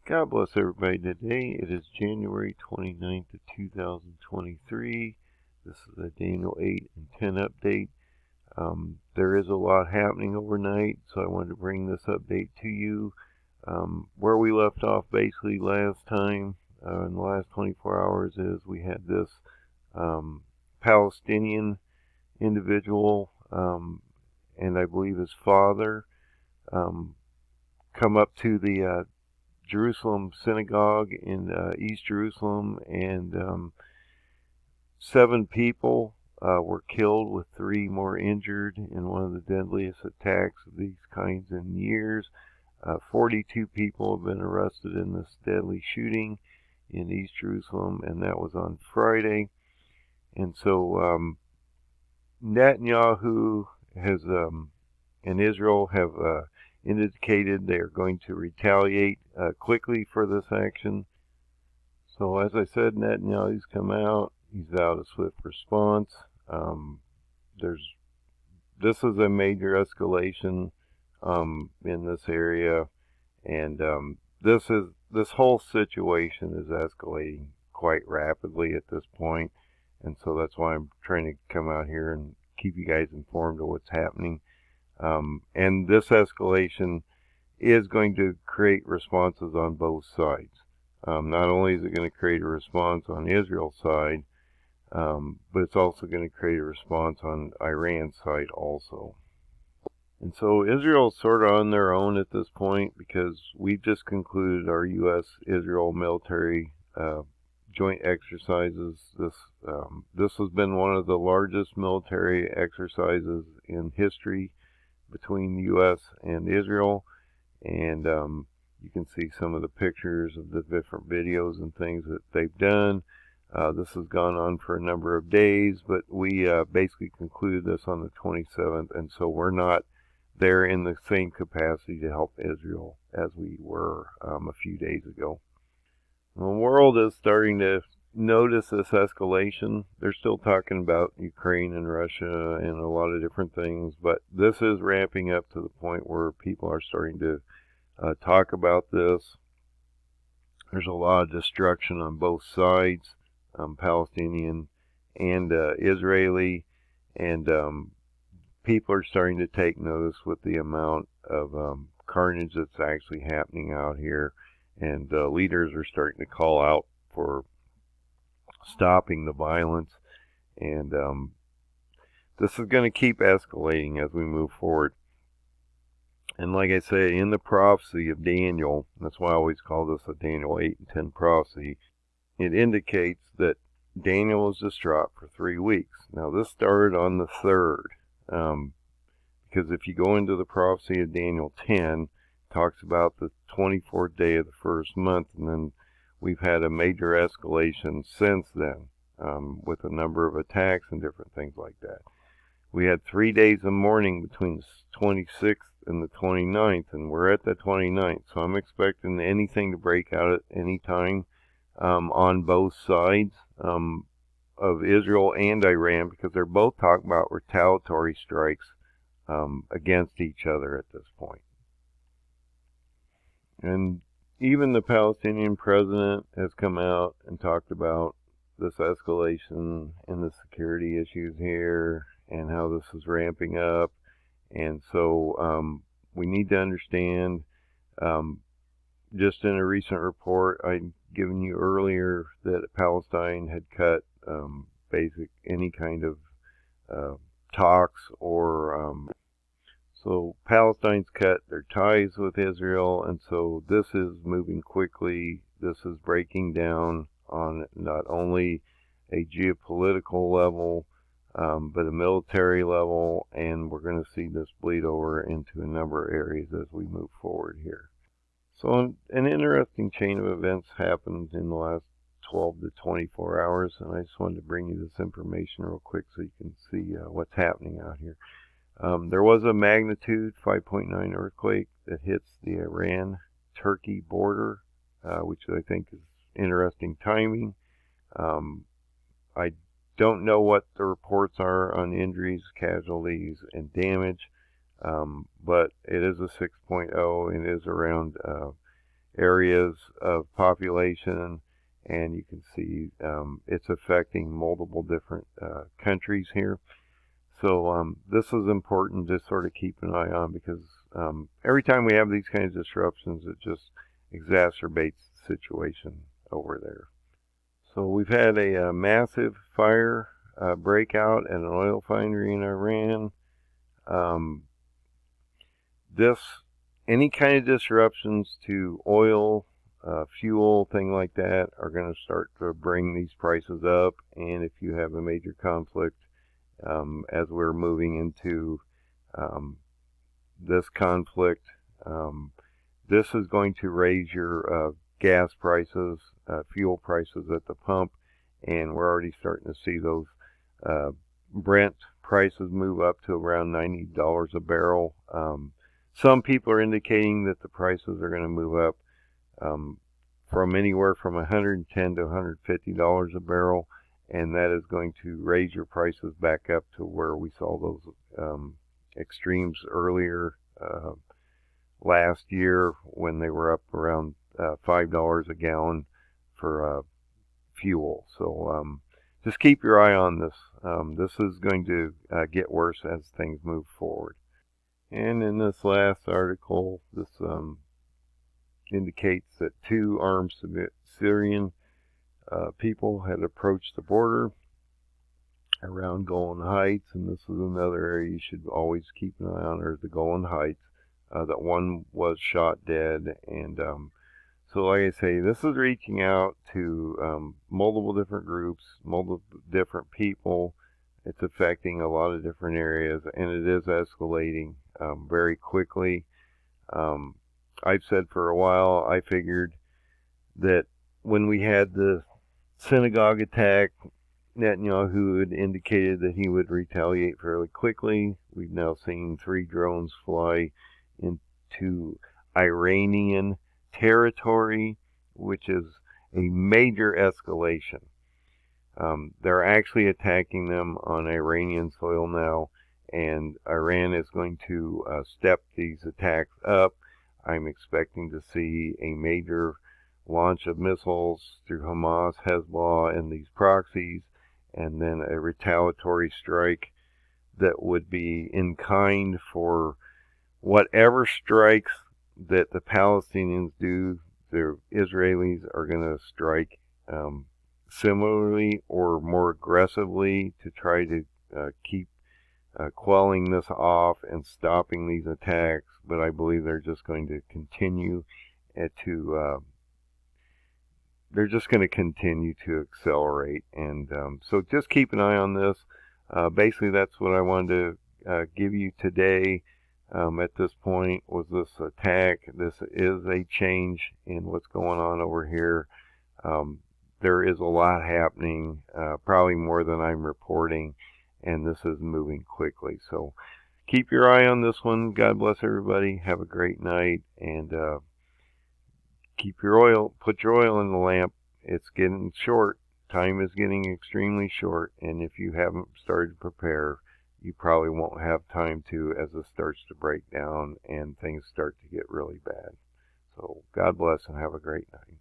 God bless everybody today. It is January 29th of 2023. This is a Daniel 8 and 10 update. There is a lot happening overnight, so I wanted to bring this update to you. Where we left off basically last time, in the last 24 hours, is we had this Palestinian individual, and I believe his father, come up to the Jerusalem Synagogue in East Jerusalem, and 7 people were killed, with 3 more injured in one of the deadliest attacks of these kinds in years. 42 people have been arrested in this deadly shooting in East Jerusalem, and that was on Friday. And so Netanyahu has and Israel have indicated they are going to retaliate quickly for this action. So as I said, Netanyahu's come out. He's vowed a swift response. This is a major escalation in this area, and this whole situation is escalating quite rapidly at this point, and so that's why I'm trying to come out here and keep you guys informed of what's happening. And this escalation is going to create responses on both sides. Not only is it going to create a response on Israel's side, but it's also going to create a response on Iran's side also. And so Israel's sort of on their own at this point, because we've just concluded our U.S.-Israel military joint exercises. This has been one of the largest military exercises in history between the U.S. and Israel, and you can see some of the pictures of the different videos and things that they've done. This has gone on for a number of days, but we basically concluded this on the 27th, and so we're not there in the same capacity to help Israel as we were a few days ago. The world is starting to notice this escalation. They're still talking about Ukraine and Russia and a lot of different things, but this is ramping up to the point where people are starting to talk about this. There's a lot of destruction on both sides, Palestinian and Israeli, and people are starting to take notice with the amount of carnage that's actually happening out here, and leaders are starting to call out for stopping the violence, and this is going to keep escalating as we move forward. And like I say, in the prophecy of Daniel, that's why I always call this a Daniel 8 and 10 prophecy, it indicates that Daniel was distraught for 3 weeks. Now this started on the 3rd, because if you go into the prophecy of Daniel 10, it talks about the 24th day of the first month, and then we've had a major escalation since then, with a number of attacks and different things like that. We had 3 days of mourning between the 26th and the 29th, and we're at the 29th, so I'm expecting anything to break out at any time on both sides of Israel and Iran, because they're both talking about retaliatory strikes against each other at this point. And even the Palestinian president has come out and talked about this escalation and the security issues here and how this is ramping up. And so we need to understand, just in a recent report I'd given you earlier, that Palestine had cut any kind of talks, or so Palestine's cut their ties with Israel, and so this is moving quickly. This is breaking down on not only a geopolitical level, but a military level, and we're going to see this bleed over into a number of areas as we move forward here. So an interesting chain of events happened in the last 12 to 24 hours, and I just wanted to bring you this information real quick so you can see what's happening out here. There was a magnitude 5.9 earthquake that hits the Iran-Turkey border, which I think is interesting timing. I don't know what the reports are on injuries, casualties, and damage, but it is a 6.0 and is around areas of population, and you can see it's affecting multiple different countries here. So this is important to sort of keep an eye on, because every time we have these kinds of disruptions, it just exacerbates the situation over there. So we've had a massive fire breakout at an oil refinery in Iran. Any kind of disruptions to oil, fuel, thing like that, are going to start to bring these prices up. And if you have a major conflict, as we're moving into this conflict, this is going to raise your gas prices, fuel prices at the pump, and we're already starting to see those Brent prices move up to around $90 a barrel. Some people are indicating that the prices are going to move up from anywhere from $110 to $150 a barrel, and that is going to raise your prices back up to where we saw those extremes earlier last year, when they were up around $5 a gallon for fuel. So just keep your eye on this. This is going to get worse as things move forward. And in this last article, this indicates that 2 armed Syrian people had approached the border around Golan Heights, and this is another area you should always keep an eye on, or the Golan Heights. That one was shot dead, and so like I say, this is reaching out to multiple different groups, multiple different people. It's affecting a lot of different areas, and it is escalating very quickly. I've said for a while, I figured that when we had the synagogue attack, Netanyahu had indicated that he would retaliate fairly quickly. We've now seen 3 drones fly into Iranian territory, which is a major escalation. They're actually attacking them on Iranian soil now, and Iran is going to step these attacks up. I'm expecting to see a major launch of missiles through Hamas, Hezbollah, and these proxies, and then a retaliatory strike that would be in kind for whatever strikes that the Palestinians do. The Israelis are going to strike similarly or more aggressively to try to keep quelling this off and stopping these attacks. But I believe they're just going to continue to accelerate, and so just keep an eye on this. Basically, that's what I wanted to give you today. At this point, was this attack. This is a change in what's going on over here. There is a lot happening, probably more than I'm reporting, and this is moving quickly. So keep your eye on this one. God bless everybody. Have a great night, and put your oil in the lamp. It's getting short. Time is getting extremely short, and if you haven't started to prepare, you probably won't have time to, as this starts to break down and things start to get really bad. So God bless and have a great night.